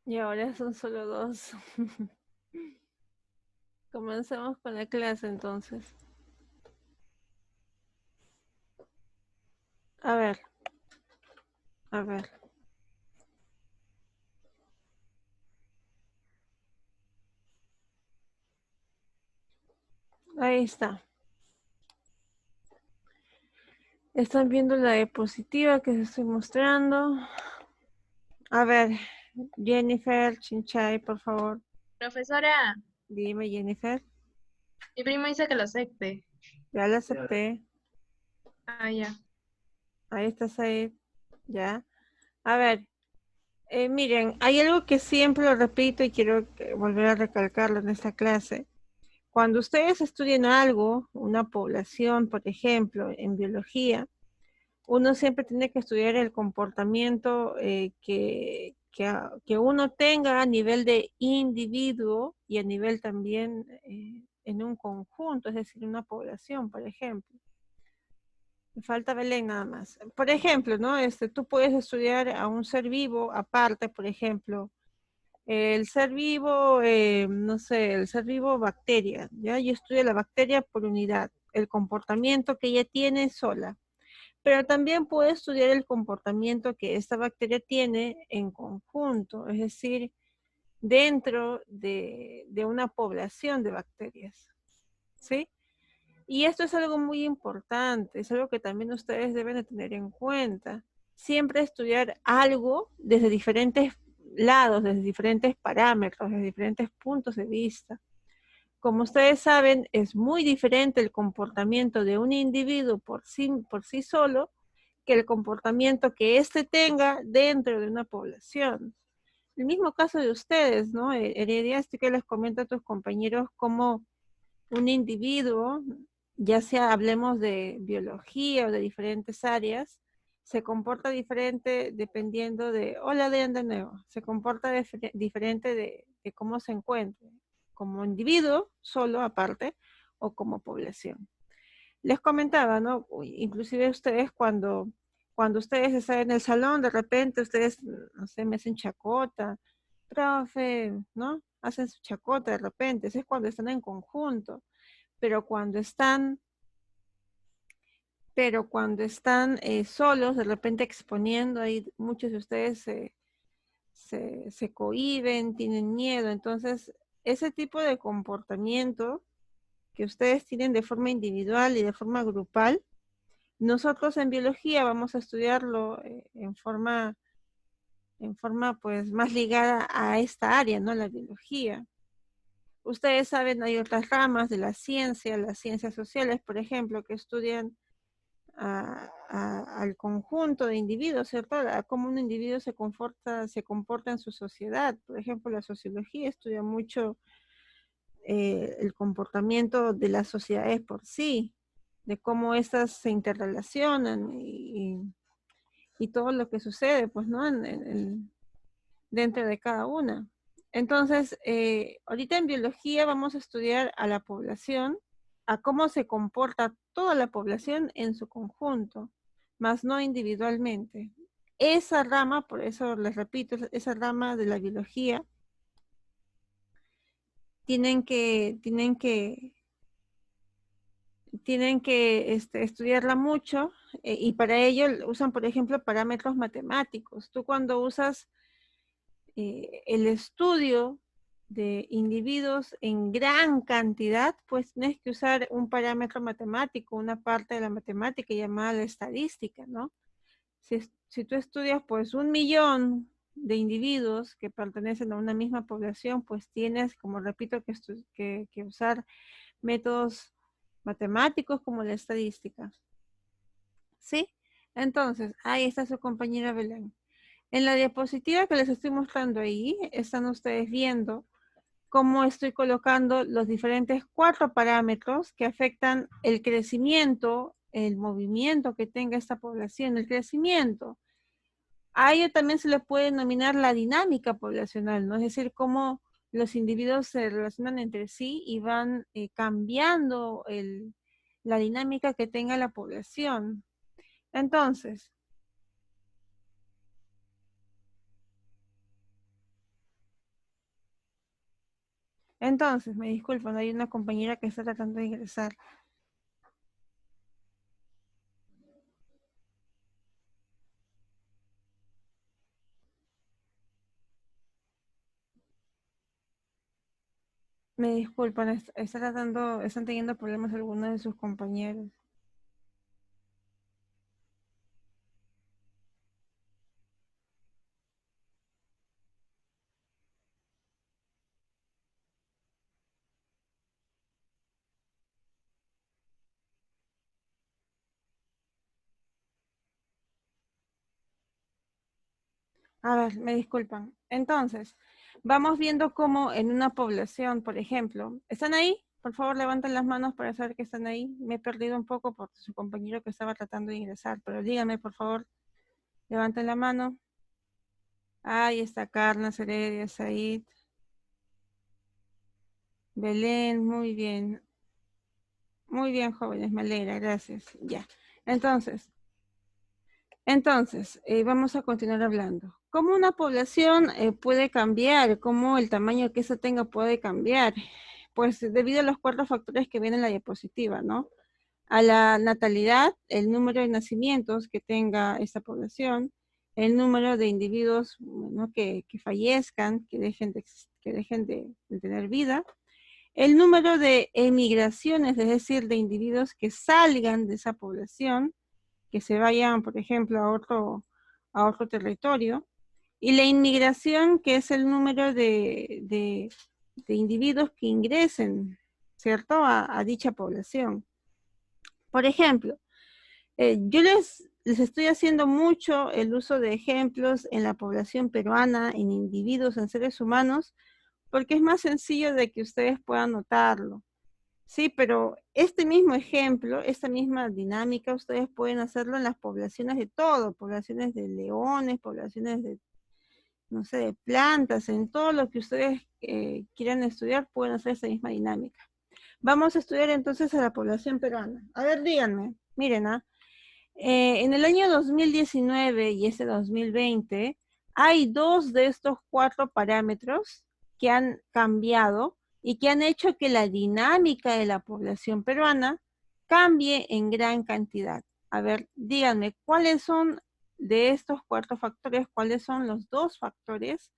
Y ahora son solo dos. Comencemos con la clase entonces. A ver, a ver. Ahí está. Están viendo la diapositiva que les estoy mostrando. A ver, Jennifer Chinchay, por favor. Profesora, Dime, Jennifer. mi primo dice que lo acepte. Ya la acepté. Ah, ya. Ahí estás ahí. Ya. A ver, miren, hay algo que siempre lo repito y quiero volver a recalcarlo en esta clase. Cuando ustedes estudian algo, una población, por ejemplo, en biología, uno siempre tiene que estudiar el comportamiento que uno tenga a nivel de individuo y a nivel también en un conjunto, es decir, una población, por ejemplo. Me falta Belén nada más. Por ejemplo, ¿no? Tú puedes estudiar a un ser vivo aparte, por ejemplo, el ser vivo, no sé, el ser vivo bacteria, ¿ya? Yo estudio la bacteria por unidad, el comportamiento que ella tiene sola. Pero también puedo estudiar el comportamiento que esta bacteria tiene en conjunto, es decir, dentro de una población de bacterias, ¿sí? Y esto es algo muy importante, es algo que también ustedes deben de tener en cuenta. Siempre estudiar algo desde diferentes lados, desde diferentes parámetros, desde diferentes puntos de vista. Como ustedes saben, es muy diferente el comportamiento de un individuo por sí solo que el comportamiento que éste tenga dentro de una población. El mismo caso de ustedes, ¿no? Heredia, esto que les comento a tus compañeros, como un individuo, ya sea hablemos de biología o de diferentes áreas, se comporta diferente dependiendo de, hola Adrián de nuevo, se comporta diferente de cómo se encuentre, como individuo solo aparte o como población. Les comentaba, ¿no? Inclusive ustedes cuando ustedes están en el salón, de repente ustedes, no sé, me hacen chacota, profe, ¿no? Hacen su chacota de repente, eso es cuando están en conjunto, pero cuando están, solos, de repente exponiendo, ahí muchos de ustedes se cohíben, tienen miedo, entonces ese tipo de comportamiento que ustedes tienen de forma individual y de forma grupal, nosotros en biología vamos a estudiarlo en forma pues más ligada a esta área, ¿no? La biología. Ustedes saben, hay otras ramas de la ciencia, las ciencias sociales, por ejemplo, que estudian al conjunto de individuos, ¿cierto? A cómo un individuo se comporta en su sociedad. Por ejemplo, la sociología estudia mucho el comportamiento de las sociedades por sí, de cómo estas se interrelacionan y todo lo que sucede, pues, ¿no? Dentro de cada una. Entonces, ahorita en biología vamos a estudiar a la población, a cómo se comporta toda la población en su conjunto, más no individualmente. Esa rama, por eso les repito, esa rama de la biología, tienen que, tienen que, tienen que estudiarla mucho y para ello usan, por ejemplo, parámetros matemáticos. Tú cuando usas el estudio de individuos en gran cantidad, pues tienes que usar un parámetro matemático, una parte de la matemática llamada la estadística, ¿no? Si tú estudias pues 1 millón de individuos que pertenecen a una misma población, pues tienes, como repito, que usar métodos matemáticos como la estadística, ¿sí? Entonces, ahí está su compañera Belén. En la diapositiva que les estoy mostrando ahí, están ustedes viendo cómo estoy colocando los diferentes 4 parámetros que afectan el crecimiento, el movimiento que tenga esta población, el crecimiento. A ello también se le puede denominar la dinámica poblacional, ¿no? Es decir, cómo los individuos se relacionan entre sí y van cambiando la dinámica que tenga la población. Entonces, Entonces, me disculpan, hay una compañera que está tratando de ingresar. Me disculpan, están teniendo problemas algunos de sus compañeros. A ver, me disculpan. Entonces, vamos viendo cómo en una población, por ejemplo, ¿están ahí? Por favor, levanten las manos para saber que están ahí. Me he perdido un poco por su compañero que estaba tratando de ingresar, pero díganme, por favor, levanten la mano. Ahí está Carla, Heredia, Said, Belén, muy bien. Muy bien, jóvenes, me alegra, gracias. Ya. Entonces, vamos a continuar hablando. ¿Cómo una población puede cambiar? ¿Cómo el tamaño que esa tenga puede cambiar? Pues debido a los cuatro factores que vienen en la diapositiva, ¿no? A la natalidad, el número de nacimientos que tenga esta población, el número de individuos, ¿no?, que fallezcan, que dejen de tener vida, el número de emigraciones, es decir, de individuos que salgan de esa población, que se vayan, por ejemplo, a otro territorio, y la inmigración, que es el número de individuos que ingresen, ¿cierto?, a dicha población. Por ejemplo, yo les estoy haciendo mucho el uso de ejemplos en la población peruana, en individuos, en seres humanos, porque es más sencillo de que ustedes puedan notarlo. Sí, pero este mismo ejemplo, esta misma dinámica, ustedes pueden hacerlo en las poblaciones de todo, poblaciones de leones, poblaciones de, no sé, de plantas, en todo lo que ustedes quieran estudiar, pueden hacer esa misma dinámica. Vamos a estudiar entonces a la población peruana. A ver, díganme, miren, en el año 2019 y este 2020, hay dos de estos cuatro parámetros que han cambiado y que han hecho que la dinámica de la población peruana cambie en gran cantidad. A ver, díganme, ¿cuáles son de estos cuatro factores, cuáles son los dos factores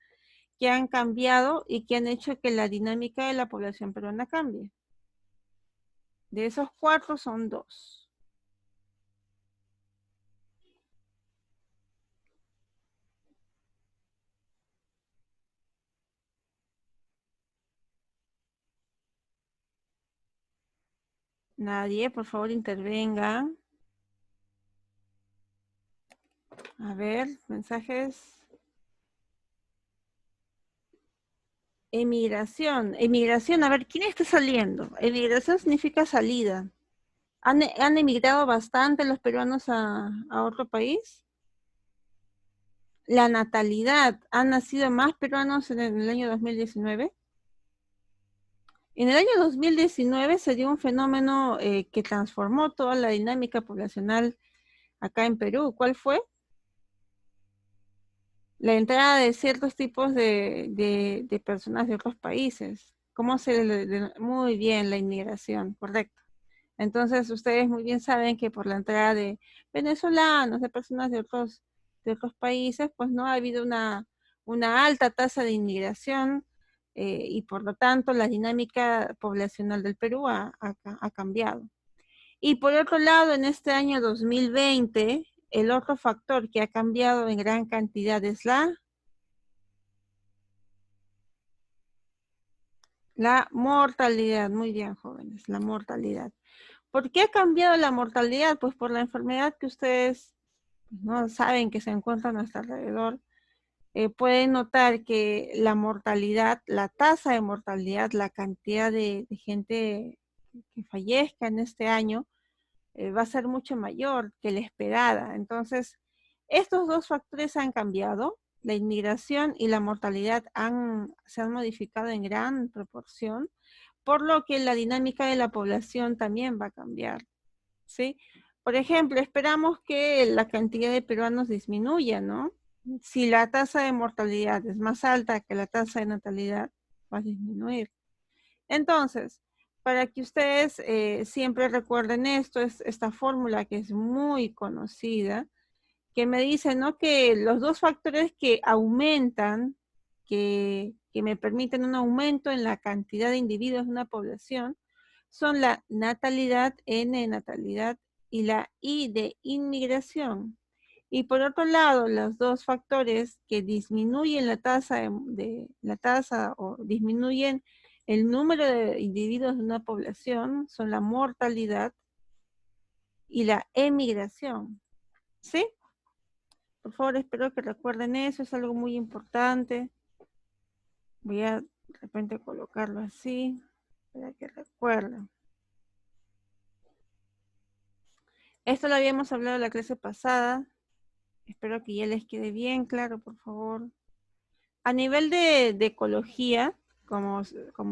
que han cambiado y que han hecho que la dinámica de la población peruana cambie? De esos cuatro son dos. Nadie, por favor, intervenga. A ver, mensajes. Emigración. Emigración, a ver, ¿quién está saliendo? Emigración significa salida. ¿Han emigrado bastante los peruanos a otro país? La natalidad. ¿Han nacido más peruanos en el año 2019? En el año 2019 se dio un fenómeno que transformó toda la dinámica poblacional acá en Perú. ¿Cuál fue? La entrada de ciertos tipos de personas de otros países. Muy bien, la inmigración, correcto. Entonces, ustedes muy bien saben que por la entrada de venezolanos, de personas de otros países, pues no ha habido una alta tasa de inmigración y por lo tanto la dinámica poblacional del Perú ha cambiado. Y por otro lado, en este año 2020, el otro factor que ha cambiado en gran cantidad es la mortalidad. Muy bien, jóvenes, la mortalidad. ¿Por qué ha cambiado la mortalidad? Pues por la enfermedad que ustedes no saben que se encuentra a nuestro alrededor. Pueden notar que la mortalidad, la tasa de mortalidad, la cantidad de gente que fallezca en este año, va a ser mucho mayor que la esperada. Entonces, estos dos factores han cambiado. La inmigración y la mortalidad se han modificado en gran proporción, por lo que la dinámica de la población también va a cambiar, ¿sí? Por ejemplo, esperamos que la cantidad de peruanos disminuya, ¿no? Si la tasa de mortalidad es más alta que la tasa de natalidad, va a disminuir. Entonces, para que ustedes siempre recuerden esto, es esta fórmula que es muy conocida, que me dice, ¿no? Que los dos factores que aumentan, que me permiten un aumento en la cantidad de individuos de una población, son la natalidad, N de natalidad, y la I de inmigración. Y por otro lado, los dos factores que disminuyen la tasa o disminuyen el número de individuos de una población son la mortalidad y la emigración. ¿Sí? Por favor, espero que recuerden eso, es algo muy importante. Voy a de repente colocarlo así para que recuerden. Esto lo habíamos hablado en la clase pasada. Espero que ya les quede bien claro, por favor. A nivel de ecología, como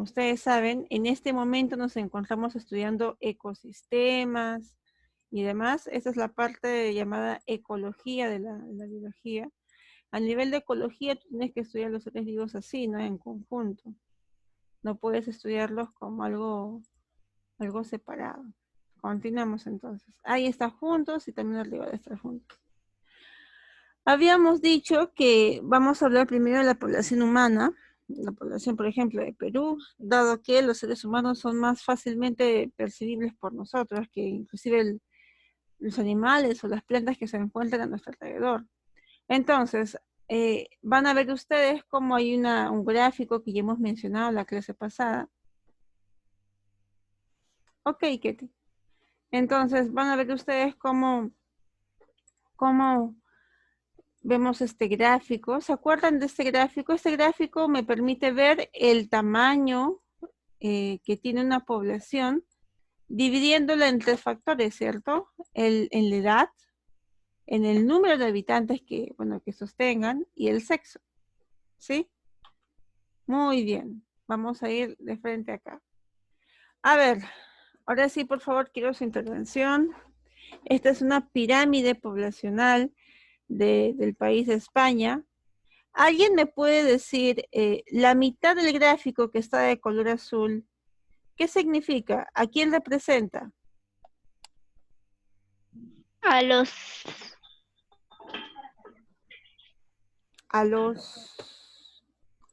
ustedes saben, en este momento nos encontramos estudiando ecosistemas y demás. Esa es la parte llamada ecología de la biología. A nivel de ecología, tú tienes que estudiar los seres vivos así, ¿no? En conjunto. No puedes estudiarlos como algo separado. Continuamos entonces. Ahí está juntos y también arriba de estar juntos. Habíamos dicho que vamos a hablar primero de la población humana, la población, por ejemplo, de Perú, dado que los seres humanos son más fácilmente percibibles por nosotros que inclusive los animales o las plantas que se encuentran a nuestro alrededor. Entonces, van a ver ustedes cómo hay un gráfico que ya hemos mencionado en la clase pasada. Ok, Ketty. Entonces, van a ver ustedes cómo vemos este gráfico. ¿Se acuerdan de este gráfico? Este gráfico me permite ver el tamaño que tiene una población, dividiéndola en tres factores, ¿cierto? En la edad, en el número de habitantes que sostengan y el sexo. ¿Sí? Muy bien. Vamos a ir de frente acá. A ver, ahora sí, por favor, quiero su intervención. Esta es una pirámide poblacional del país de España. ¿Alguien me puede decir la mitad del gráfico que está de color azul? ¿Qué significa? ¿A quién representa? A los A los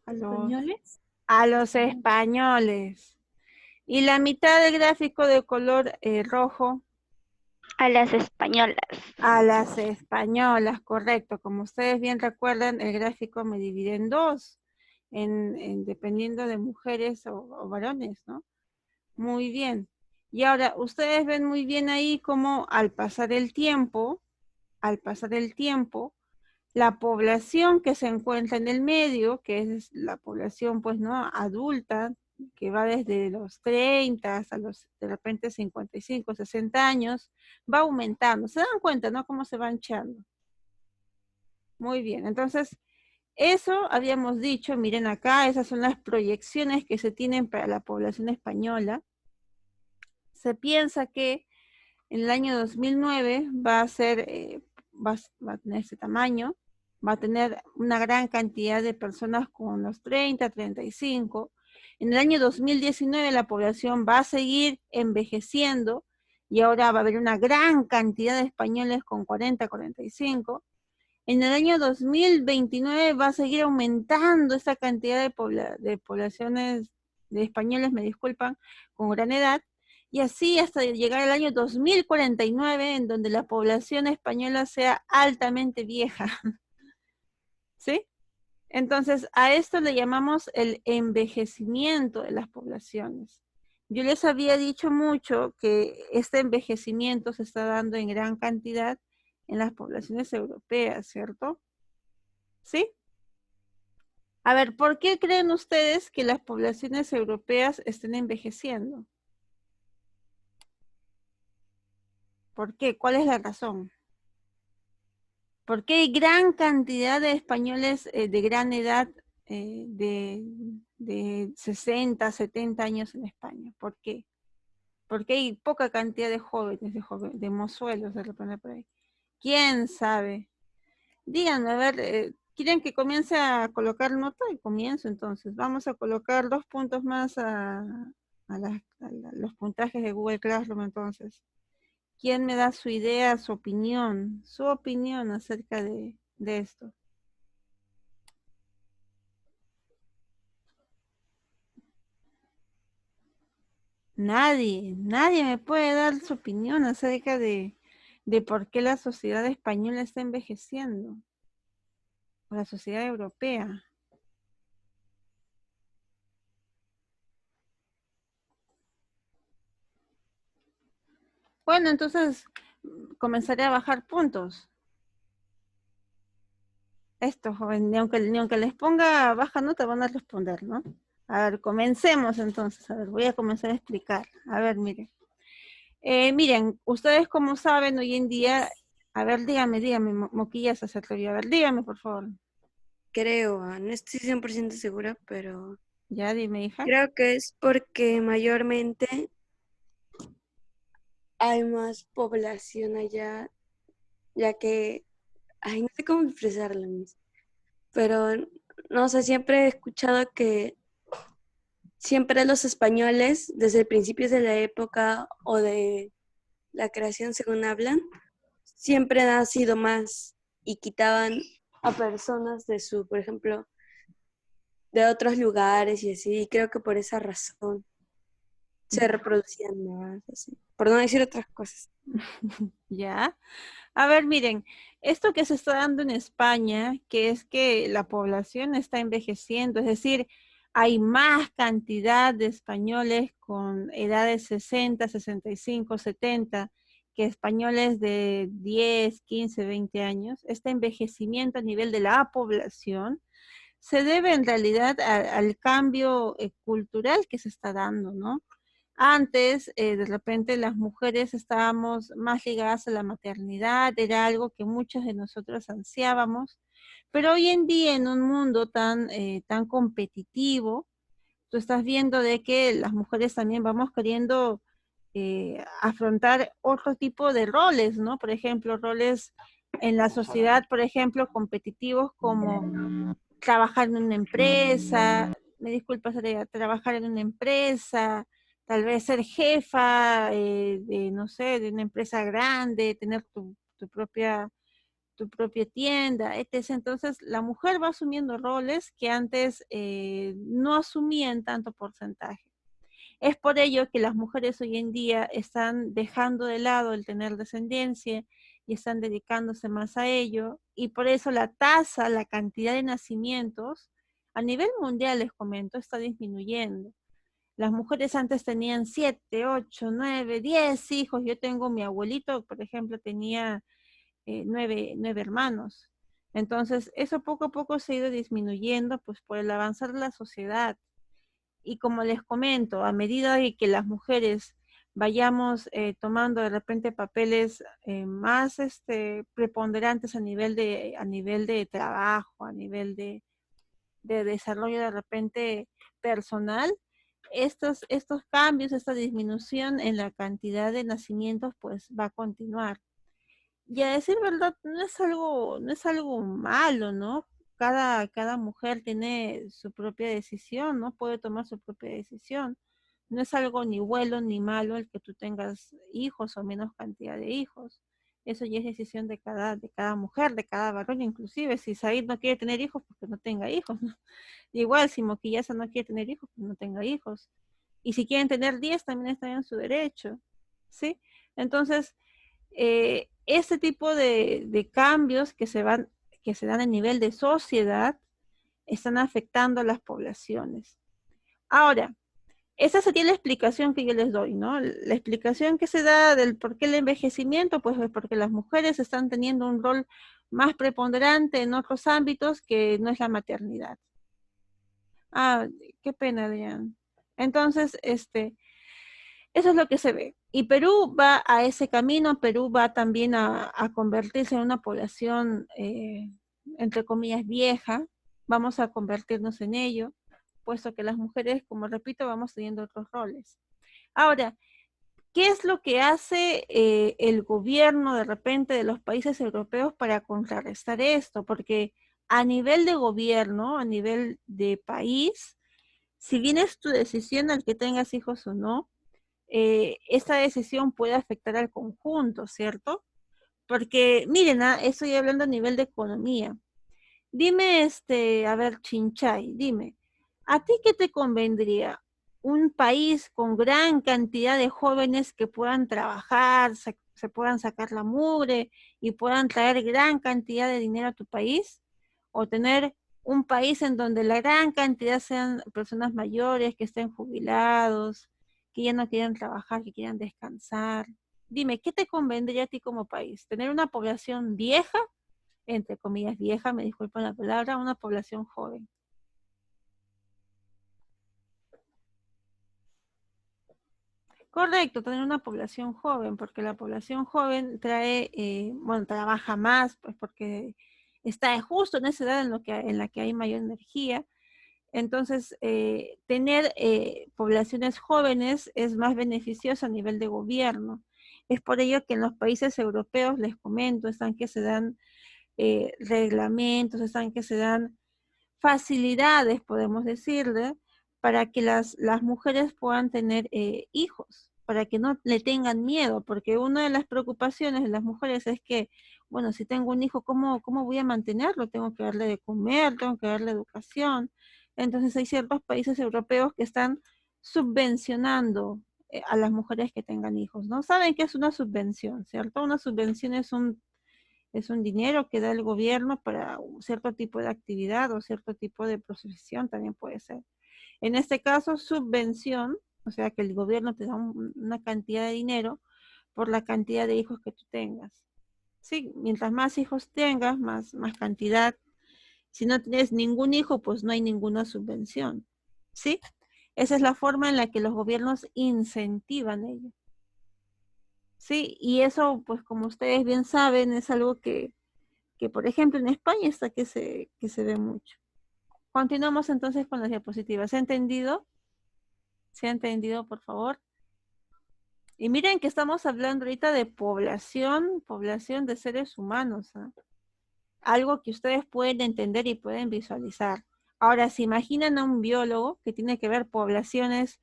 ¿Españoles? a los españoles. ¿Y la mitad del gráfico de color rojo? a las españolas. A las españolas, correcto. Como ustedes bien recuerdan, el gráfico me divide en dos, dependiendo de mujeres o varones, ¿no? Muy bien. Y ahora, ustedes ven muy bien ahí cómo al pasar el tiempo, la población que se encuentra en el medio, que es la población, pues, ¿no? Adulta, que va desde los 30 hasta los, de repente, 55, 60 años, va aumentando. ¿Se dan cuenta, no? Cómo se va hinchando. Muy bien, entonces, eso habíamos dicho, miren acá, esas son las proyecciones que se tienen para la población española. Se piensa que en el año 2009 va a tener ese tamaño, va a tener una gran cantidad de personas con los 30, 35. En el año 2019 la población va a seguir envejeciendo y ahora va a haber una gran cantidad de españoles con 40, 45. En el año 2029 va a seguir aumentando esta cantidad de poblaciones, de españoles, me disculpan, con gran edad, y así hasta llegar al año 2049, en donde la población española sea altamente vieja. ¿Sí? Entonces, a esto le llamamos el envejecimiento de las poblaciones. Yo les había dicho mucho que este envejecimiento se está dando en gran cantidad en las poblaciones europeas, ¿cierto? ¿Sí? A ver, ¿por qué creen ustedes que las poblaciones europeas estén envejeciendo? ¿Por qué? ¿Cuál es la razón? ¿Por qué hay gran cantidad de españoles de gran edad de 60, 70 años en España? ¿Por qué? Porque hay poca cantidad de jóvenes, de mozuelos, de repente por ahí. ¿Quién sabe? Díganme, a ver, ¿Quieren que comience a colocar nota? Y comienzo entonces. Vamos a colocar 2 puntos más a los puntajes de Google Classroom entonces. ¿Quién me da su idea, su opinión acerca de esto? Nadie me puede dar su opinión acerca de por qué la sociedad española está envejeciendo, o la sociedad europea. Bueno, entonces comenzaré a bajar puntos. Esto, joven, ni aunque les ponga baja nota van a responder, ¿no? A ver, comencemos entonces. A ver, voy a comenzar a explicar. A ver, miren. Miren, ustedes como saben hoy en día, a ver, dígame, Moquilla se atrevió. A ver, dígame, por favor. Creo, no estoy 100% segura, pero Ya, dime, hija. creo que es porque mayormente hay más población allá, ya que, ay, no sé cómo expresarlo, pero no sé, siempre he escuchado que siempre los españoles, desde el principio de la época o de la creación, según hablan, siempre han sido más y quitaban a personas de su, por ejemplo, de otros lugares y así, y creo que por esa razón se reproducían más, así, por no decir otras cosas. Ya. A ver, miren, esto que se está dando en España, que es que la población está envejeciendo, es decir, hay más cantidad de españoles con edades 60, 65, 70 que españoles de 10, 15, 20 años. Este envejecimiento a nivel de la población se debe en realidad al cambio cultural que se está dando, ¿no? Antes, de repente, las mujeres estábamos más ligadas a la maternidad, era algo que muchos de nosotros ansiábamos, pero hoy en día en un mundo tan competitivo, tú estás viendo de que las mujeres también vamos queriendo afrontar otro tipo de roles, ¿no? Por ejemplo, roles en la sociedad, por ejemplo, competitivos como trabajar en una empresa, me disculpas, Areya, trabajar en una empresa, tal vez ser jefa de, no sé, de una empresa grande, tener tu propia tienda, etc. Entonces, la mujer va asumiendo roles que antes no asumía en tanto porcentaje. Es por ello que las mujeres hoy en día están dejando de lado el tener descendencia y están dedicándose más a ello, y por eso la tasa, la cantidad de nacimientos a nivel mundial, les comento, está disminuyendo. Las mujeres antes tenían 7, 8, 9, 10 hijos. Yo tengo mi abuelito, por ejemplo, tenía 9 hermanos. Entonces, eso poco a poco se ha ido disminuyendo, pues por el avanzar de la sociedad. Y como les comento, a medida de que las mujeres vayamos tomando de repente papeles más preponderantes a nivel de trabajo, a nivel de desarrollo de repente personal, estos cambios, esta disminución en la cantidad de nacimientos, pues va a continuar. Y a decir verdad, no es algo malo, ¿no? Cada mujer tiene su propia decisión, ¿no? Puede tomar su propia decisión. No es algo ni bueno ni malo el que tú tengas hijos o menos cantidad de hijos. Eso ya es decisión de cada mujer, de cada varón, inclusive. Si Said no quiere tener hijos, pues que no tenga hijos, ¿no? Igual, si Moquillaza no quiere tener hijos, pues no tenga hijos. Y si quieren tener 10, también está en su derecho, ¿sí? Entonces, este tipo de cambios que se dan a nivel de sociedad están afectando a las poblaciones. Ahora, esa sería la explicación que yo les doy, ¿no? La explicación que se da del por qué el envejecimiento, pues es porque las mujeres están teniendo un rol más preponderante en otros ámbitos que no es la maternidad. Ah, qué pena, Adrián. Entonces, eso es lo que se ve. Y Perú va a ese camino, Perú va también a convertirse en una población, entre comillas, vieja. Vamos a convertirnos en ello, puesto que las mujeres, como repito, vamos teniendo otros roles. Ahora, ¿qué es lo que hace el gobierno de repente de los países europeos para contrarrestar esto? Porque a nivel de gobierno, a nivel de país, si bien es tu decisión el que tengas hijos o no, esta decisión puede afectar al conjunto, ¿cierto? Porque, miren, estoy hablando a nivel de economía. Dime, a ver, Chinchay, dime, ¿a ti qué te convendría? ¿Un país con gran cantidad de jóvenes que puedan trabajar, se puedan sacar la mugre y puedan traer gran cantidad de dinero a tu país? ¿O tener un país en donde la gran cantidad sean personas mayores, que estén jubilados, que ya no quieran trabajar, que quieran descansar? Dime, ¿qué te convendría a ti como país? ¿Tener una población vieja, entre comillas vieja, me disculpan la palabra, una población joven? Correcto, tener una población joven, porque la población joven trae, bueno, trabaja más, pues porque está justo en esa edad en la que hay mayor energía. Entonces, tener poblaciones jóvenes es más beneficioso a nivel de gobierno. Es por ello que en los países europeos, les comento, están que se dan reglamentos, están que se dan facilidades, podemos decirle, para que las mujeres puedan tener hijos, para que no le tengan miedo, porque una de las preocupaciones de las mujeres es que, bueno, si tengo un hijo, ¿cómo voy a mantenerlo? Tengo que darle de comer, tengo que darle educación. Entonces hay ciertos países europeos que están subvencionando a las mujeres que tengan hijos, ¿no? Saben que es una subvención, ¿cierto? Una subvención es un dinero que da el gobierno para un cierto tipo de actividad o cierto tipo de profesión, también puede ser. En este caso, subvención, o sea que el gobierno te da una cantidad de dinero por la cantidad de hijos que tú tengas. Sí, mientras más hijos tengas, más cantidad. Si no tienes ningún hijo, pues no hay ninguna subvención. ¿Sí? Esa es la forma en la que los gobiernos incentivan ello. Sí, y eso, pues como ustedes bien saben, es algo que por ejemplo en España está que se ve mucho. Continuamos entonces con las diapositivas. ¿Se ha entendido? ¿Se ha entendido, por favor? Y miren que estamos hablando ahorita de población de seres humanos, ¿eh? Algo que ustedes pueden entender y pueden visualizar. Ahora, ¿se imaginan a un biólogo que tiene que ver poblaciones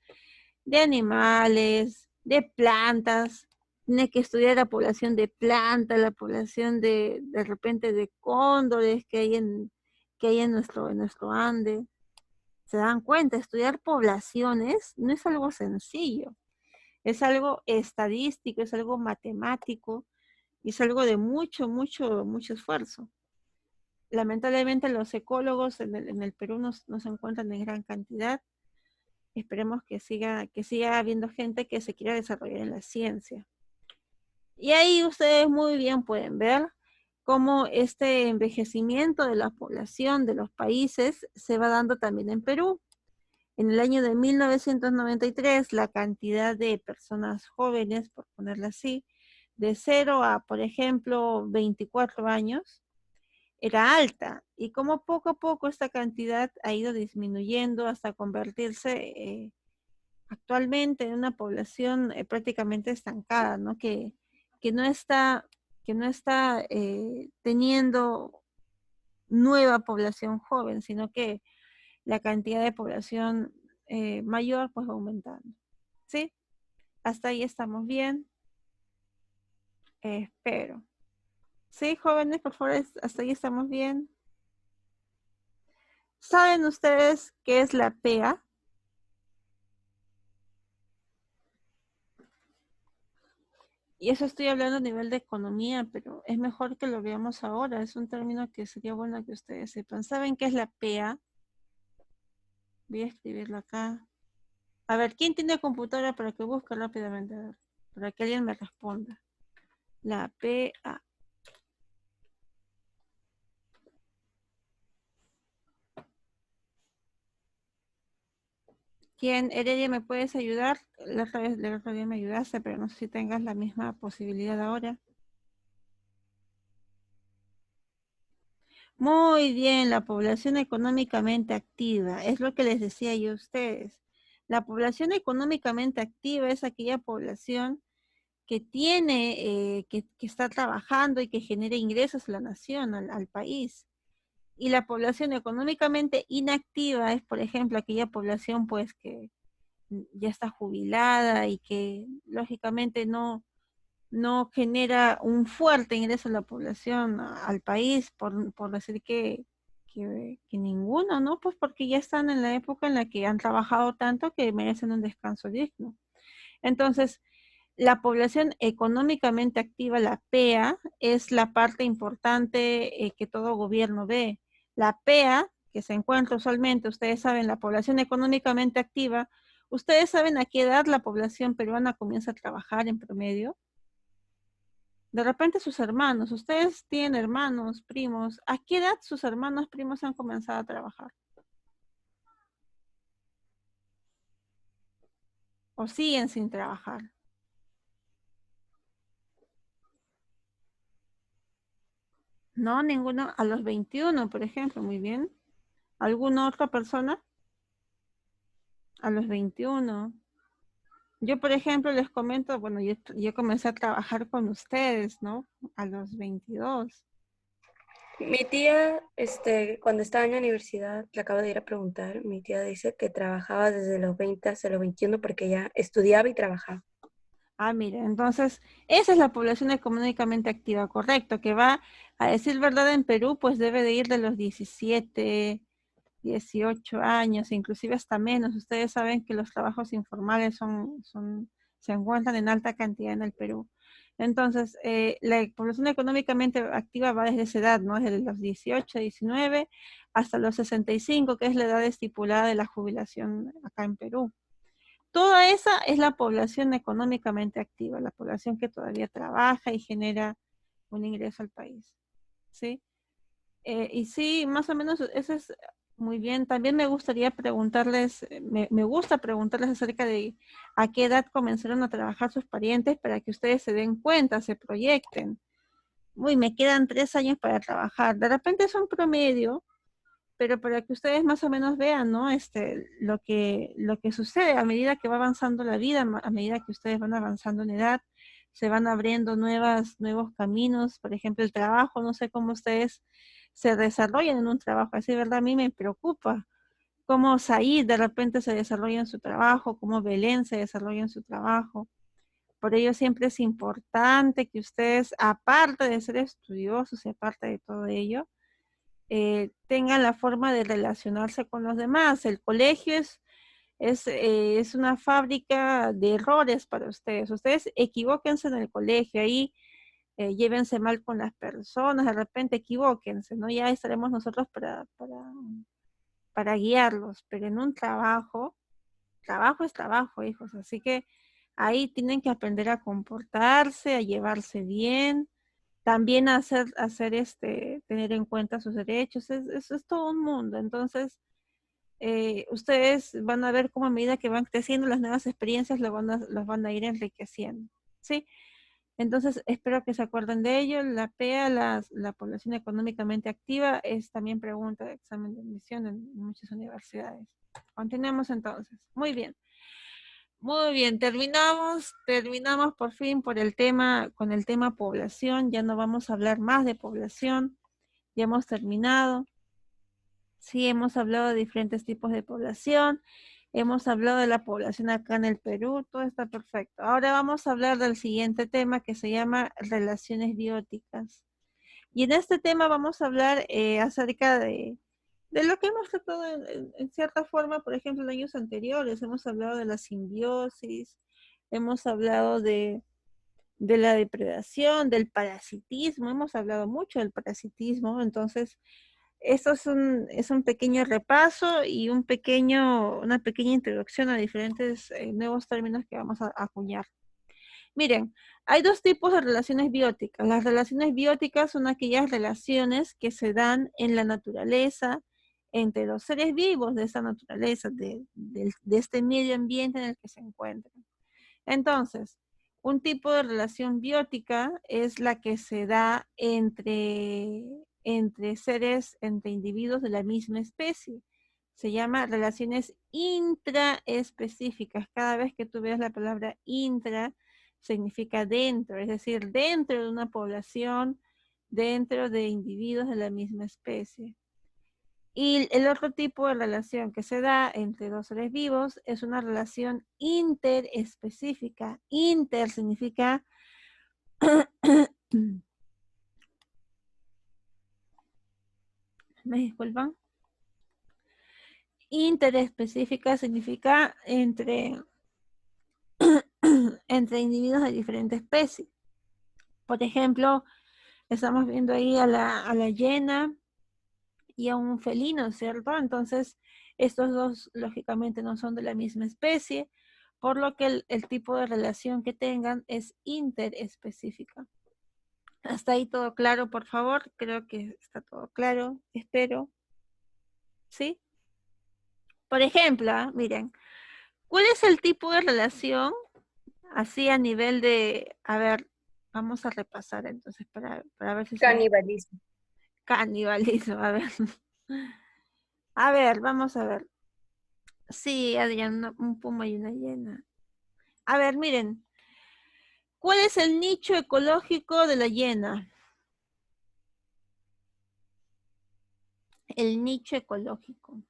de animales, de plantas? Tiene que estudiar la población de plantas, la población de repente de cóndores que hay en nuestro Ande. ¿Se dan cuenta? Estudiar poblaciones no es algo sencillo. Es algo estadístico, es algo matemático, y es algo de mucho esfuerzo. Lamentablemente los ecólogos en el Perú no se encuentran en gran cantidad. Esperemos que siga habiendo gente que se quiera desarrollar en la ciencia. Y ahí ustedes muy bien pueden ver cómo este envejecimiento de la población de los países se va dando también en Perú. En el año de 1993, la cantidad de personas jóvenes, por ponerla así, de 0 a, por ejemplo, 24 años, era alta. Y como poco a poco esta cantidad ha ido disminuyendo hasta convertirse actualmente en una población prácticamente estancada, ¿no? Que no está, que no está teniendo nueva población joven, sino que la cantidad de población mayor pues va aumentando. ¿Sí? Hasta ahí estamos bien. Espero. ¿Sí, jóvenes? Por favor, hasta ahí estamos bien. ¿Saben ustedes qué es la PEA? Y eso estoy hablando a nivel de economía, pero es mejor que lo veamos ahora. Es un término que sería bueno que ustedes sepan. ¿Saben qué es la PEA? Voy a escribirlo acá. A ver, ¿quién tiene computadora para que busque rápidamente? A ver, para que alguien me responda. La PA. ¿Quién? Heredia, ¿me puedes ayudar? La otra día me ayudaste, pero no sé si tengas la misma posibilidad ahora. Muy bien, la población económicamente activa. Es lo que les decía yo a ustedes. La población económicamente activa es aquella población que tiene, que está trabajando y que genera ingresos a la nación, al país. y la población económicamente inactiva es, por ejemplo, aquella población pues que ya está jubilada y que lógicamente no genera un fuerte ingreso a la población, al país, por decir que ninguno, ¿no? Pues porque ya están en la época en la que han trabajado tanto que merecen un descanso digno. Entonces, la población económicamente activa, la PEA, es la parte importante que todo gobierno ve. La PEA, que se encuentra usualmente, ustedes saben, la población económicamente activa, ¿ustedes saben a qué edad la población peruana comienza a trabajar en promedio? De repente sus hermanos, ustedes tienen hermanos, primos, ¿a qué edad sus hermanos, primos han comenzado a trabajar? ¿O siguen sin trabajar? No, ninguno, a los 21, por ejemplo, muy bien. ¿Alguna otra persona? A los 21. Yo, por ejemplo, les comento, bueno, yo comencé a trabajar con ustedes, ¿no? A los 22. Mi tía, cuando estaba en la universidad, le acabo de ir a preguntar, mi tía dice que trabajaba desde los 20 hasta los 21 porque ella estudiaba y trabajaba. Ah, mire, entonces, esa es la población económicamente activa, correcto, que va, a decir verdad, en Perú, pues debe de ir de los 17, 18 años, inclusive hasta menos. Ustedes saben que los trabajos informales se encuentran en alta cantidad en el Perú. Entonces, la población económicamente activa va desde esa edad, ¿no? Desde los 18, 19 hasta los 65, que es la edad estipulada de la jubilación acá en Perú. Toda esa es la población económicamente activa, la población que todavía trabaja y genera un ingreso al país, ¿sí? Y sí, más o menos eso es muy bien. También me gustaría preguntarles, me gusta preguntarles acerca de a qué edad comenzaron a trabajar sus parientes para que ustedes se den cuenta, se proyecten. Uy, me quedan 3 años para trabajar. De repente es un promedio, pero para que ustedes más o menos vean, ¿no? Lo que sucede a medida que va avanzando la vida, a medida que ustedes van avanzando en edad, se van abriendo nuevos caminos, por ejemplo, el trabajo, no sé cómo ustedes se desarrollan en un trabajo, así, ¿verdad? A mí me preocupa cómo Said de repente se desarrolla en su trabajo, cómo Belén se desarrolla en su trabajo. Por ello siempre es importante que ustedes, aparte de ser estudiosos y aparte de todo ello, tengan la forma de relacionarse con los demás. El colegio es una fábrica de errores para ustedes. Ustedes equivóquense en el colegio, ahí llévense mal con las personas, de repente equivóquense, ¿no? Ya estaremos nosotros para guiarlos, pero en un trabajo es trabajo, hijos, así que ahí tienen que aprender a comportarse, a llevarse bien, también tener en cuenta sus derechos, eso es todo un mundo. Entonces, ustedes van a ver cómo a medida que van creciendo las nuevas experiencias los van a ir enriqueciendo, ¿sí? Entonces, espero que se acuerden de ello. La PEA, la población económicamente activa, es también pregunta de examen de admisión en muchas universidades. Continuemos entonces. Muy bien. Muy bien, terminamos por fin con el tema población, ya no vamos a hablar más de población, ya hemos terminado. Sí, hemos hablado de diferentes tipos de población, hemos hablado de la población acá en el Perú, todo está perfecto. Ahora vamos a hablar del siguiente tema que se llama relaciones bióticas. Y en este tema vamos a hablar acerca de lo que hemos tratado en cierta forma, por ejemplo, en años anteriores. Hemos hablado de la simbiosis, hemos hablado de la depredación, del parasitismo, hemos hablado mucho del parasitismo. Entonces, esto es un pequeño repaso y una pequeña introducción a diferentes nuevos términos que vamos a acuñar. Miren, hay dos tipos de relaciones bióticas. Las relaciones bióticas son aquellas relaciones que se dan en la naturaleza, entre los seres vivos de esa naturaleza, de este medio ambiente en el que se encuentran. Entonces, un tipo de relación biótica es la que se da entre individuos de la misma especie. Se llama relaciones intraespecíficas. Cada vez que tú veas la palabra intra, significa dentro, es decir, dentro de una población, dentro de individuos de la misma especie. Y el otro tipo de relación que se da entre dos seres vivos es una relación interespecífica. Inter significa ¿me disculpan? Interespecífica significa entre, entre individuos de diferentes especies. Por ejemplo, estamos viendo ahí a la hiena y a un felino, ¿cierto? Entonces, estos dos lógicamente no son de la misma especie, por lo que el tipo de relación que tengan es interespecífica. Hasta ahí todo claro, por favor. Creo que está todo claro, espero. ¿Sí? Por ejemplo, miren, ¿cuál es el tipo de relación así a nivel de, a ver, vamos a repasar entonces para ver si se... Canibalismo. Canibalismo, a ver. A ver, vamos a ver. Sí, Adrián, un puma y una hiena. A ver, miren. ¿Cuál es el nicho ecológico de la hiena? El nicho ecológico.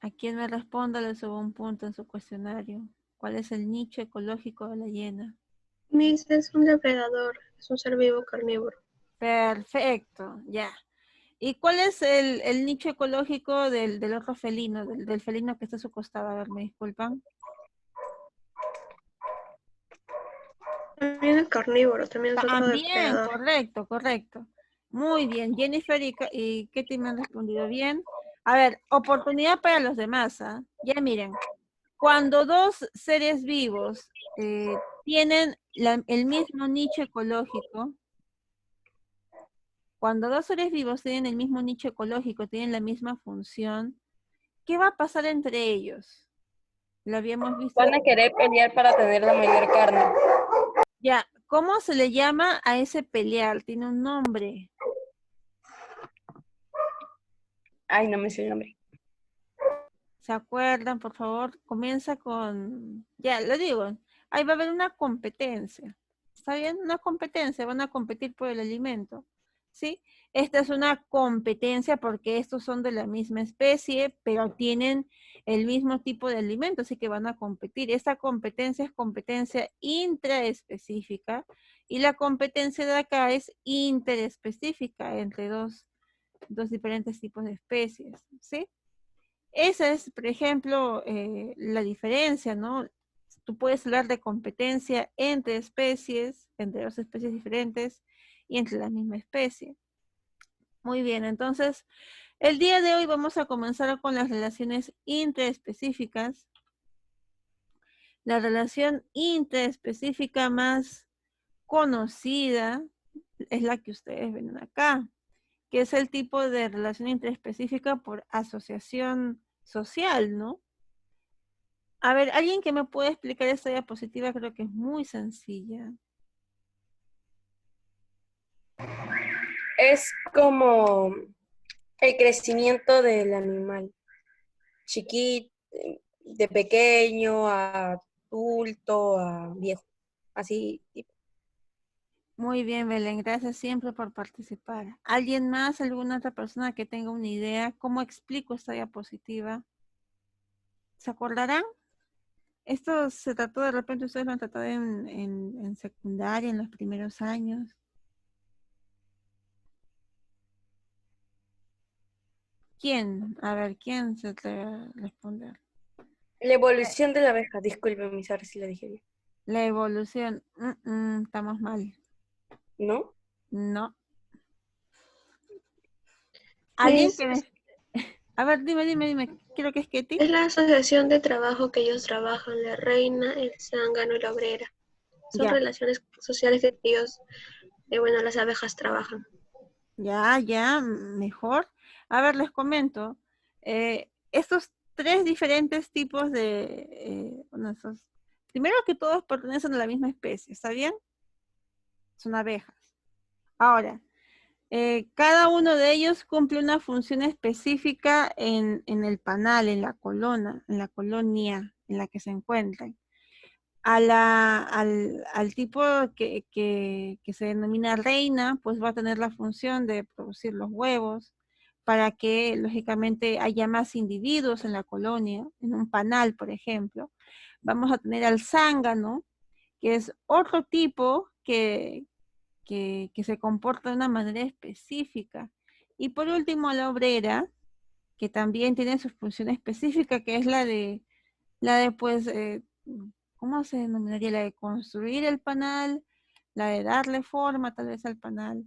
A quien me responda le subo un punto en su cuestionario. ¿Cuál es el nicho ecológico de la hiena? Miss es un depredador, es un ser vivo carnívoro. Perfecto, ya. ¿Y cuál es el nicho ecológico del otro felino, del felino que está a su costado? A ver, me disculpan. También es carnívoro, también es otro También, depredador. correcto, correcto. Muy bien, Jennifer y Ketty me han respondido bien. A ver, oportunidad para los demás, ¿ah? Ya miren, cuando dos seres vivos tienen el mismo nicho ecológico, cuando dos seres vivos tienen el mismo nicho ecológico, tienen la misma función, ¿qué va a pasar entre ellos? Lo habíamos visto. Van a querer pelear para tener la mayor carne. Ya, ¿cómo se le llama a ese pelear? Tiene un nombre. Ay, no me sé el nombre. ¿Se acuerdan, por favor? Comienza con, ya, lo digo, ahí va a haber una competencia. ¿Está bien? Una competencia, van a competir por el alimento. ¿Sí? Esta es una competencia porque estos son de la misma especie, pero tienen el mismo tipo de alimento, así que van a competir. Esta competencia es competencia intraespecífica y la competencia de acá es interespecífica entre dos diferentes tipos de especies. ¿Sí? Esa es, por ejemplo, la diferencia, ¿no? Tú puedes hablar de competencia entre especies, entre dos especies diferentes y entre la misma especie. Muy bien, entonces, el día de hoy vamos a comenzar con las relaciones intraespecíficas. La relación intraespecífica más conocida es la que ustedes ven acá, que es el tipo de relación intraespecífica por asociación social, ¿no? A ver, ¿alguien que me pueda explicar esta diapositiva? Creo que es muy sencilla. Es como el crecimiento del animal. Chiquito, de pequeño a adulto a viejo. Así. Muy bien, Belén, gracias siempre por participar. ¿Alguien más, alguna otra persona que tenga una idea? ¿Cómo explico esta diapositiva? ¿Se acordarán? Esto se trató, de repente ustedes lo han tratado en secundaria, en los primeros años. ¿Quién? A ver, ¿quién se atreve a responder? La evolución de la abeja, disculpe, mis ahora si la dije bien. La evolución. Estamos mal. ¿No? No. ¿Alguien Miss, que me... A ver, dime. Creo que es Ketty. es la asociación de trabajo que ellos trabajan, la reina, el zángano y la obrera. Son Ya. relaciones sociales que ellos, bueno, las abejas trabajan. Ya, mejor. A ver, les comento. Estos tres diferentes tipos de... primero que todos pertenecen a la misma especie, ¿está bien? Son abejas. Ahora, cada uno de ellos cumple una función específica en el panal, en la colonia en la que se encuentran. al tipo que se denomina reina, pues va a tener la función de producir los huevos para que lógicamente haya más individuos en la colonia, en un panal, por ejemplo. Vamos a tener al zángano, que es otro tipo que se comporta de una manera específica. Y por último, la obrera, que también tiene su función específica, que es la de pues, ¿cómo se denominaría? La de construir el panal, la de darle forma tal vez al panal.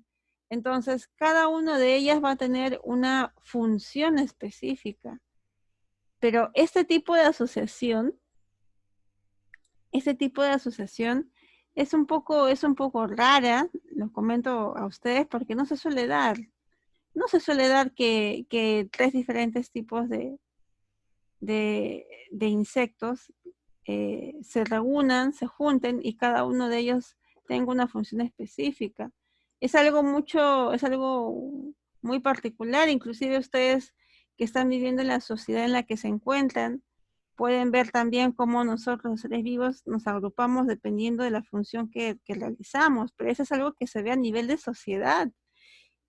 Entonces, cada una de ellas va a tener una función específica. Pero este tipo de asociación es un poco rara, lo comento a ustedes, porque no se suele dar. No se suele dar que tres diferentes tipos de insectos se reúnan, se junten y cada uno de ellos tenga una función específica. Es algo muy particular, inclusive ustedes que están viviendo en la sociedad en la que se encuentran, pueden ver también cómo nosotros, los seres vivos, nos agrupamos dependiendo de la función que realizamos, pero eso es algo que se ve a nivel de sociedad.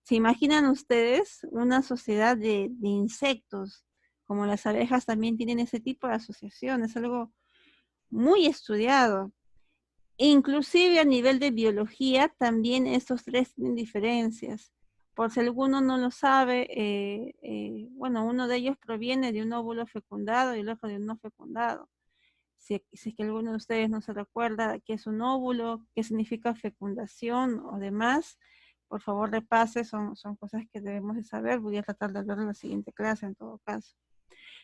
¿Se imaginan ustedes una sociedad de insectos? Como las abejas también tienen ese tipo de asociación, es algo muy estudiado. Inclusive a nivel de biología, también estos tres tienen diferencias. Por si alguno no lo sabe, bueno, uno de ellos proviene de un óvulo fecundado y el otro de un no fecundado. Si es que alguno de ustedes no se recuerda qué es un óvulo, qué significa fecundación o demás, por favor repase, son cosas que debemos de saber. Voy a tratar de hablar en la siguiente clase en todo caso.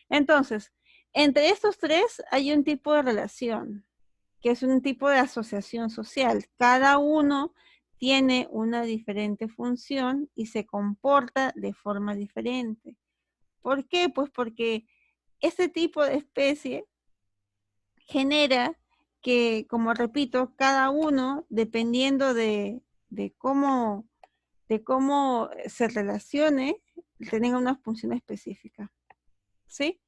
Entonces, entre estos tres hay un tipo de relación, que es un tipo de asociación social. Cada uno tiene una diferente función y se comporta de forma diferente. ¿Por qué? Pues porque este tipo de especie genera que, como repito, cada uno, dependiendo de cómo se relacione, tenga una función específica. ¿Sí?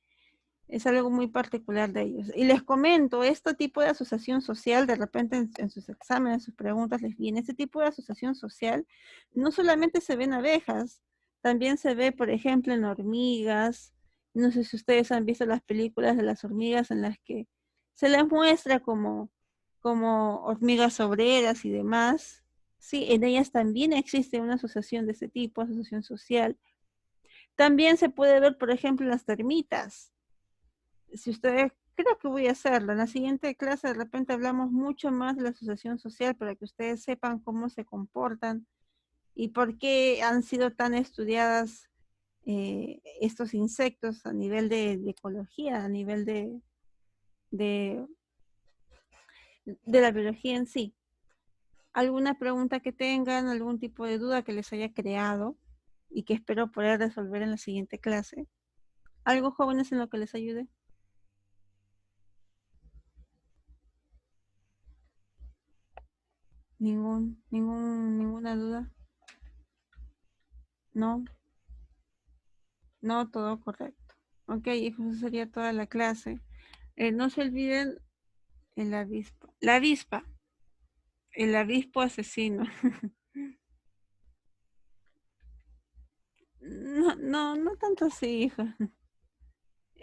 Es algo muy particular de ellos. Y les comento, este tipo de asociación social, de repente en sus exámenes, en sus preguntas les viene, este tipo de asociación social no solamente se ve en abejas, también se ve, por ejemplo, en hormigas. No sé si ustedes han visto las películas de las hormigas en las que se les muestra como hormigas obreras y demás. Sí, en ellas también existe una asociación de ese tipo, asociación social. También se puede ver, por ejemplo, en las termitas. Si ustedes, creo que voy a hacerlo. En la siguiente clase de repente hablamos mucho más de la asociación social para que ustedes sepan cómo se comportan y por qué han sido tan estudiadas estos insectos a nivel de ecología, a nivel de, de la biología en sí. ¿Alguna pregunta que tengan, algún tipo de duda que les haya creado y que espero poder resolver en la siguiente clase? ¿Algo, jóvenes, en lo que les ayude? Ninguna duda. No, no, todo correcto. Ok, eso sería toda la clase. No se olviden el avispa. La avispa. El avispo asesino. No tanto así, hija.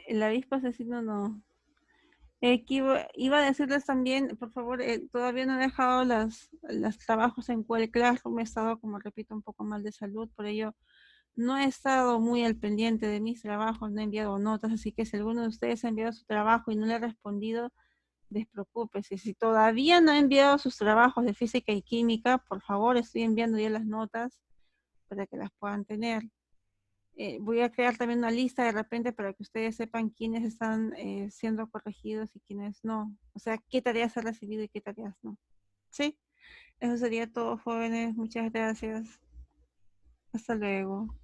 El avispo asesino no. Que iba a decirles también, por favor, todavía no he dejado los trabajos en Google Classroom, he estado, como repito, un poco mal de salud, por ello no he estado muy al pendiente de mis trabajos, no he enviado notas, así que si alguno de ustedes ha enviado su trabajo y no le ha respondido, despreocúpese. Si todavía no ha enviado sus trabajos de física y química, por favor, estoy enviando ya las notas para que las puedan tener. Voy a crear también una lista de repente para que ustedes sepan quiénes están siendo corregidos y quiénes no. O sea, qué tareas ha recibido y qué tareas no. ¿Sí? Eso sería todo, jóvenes. Muchas gracias. Hasta luego.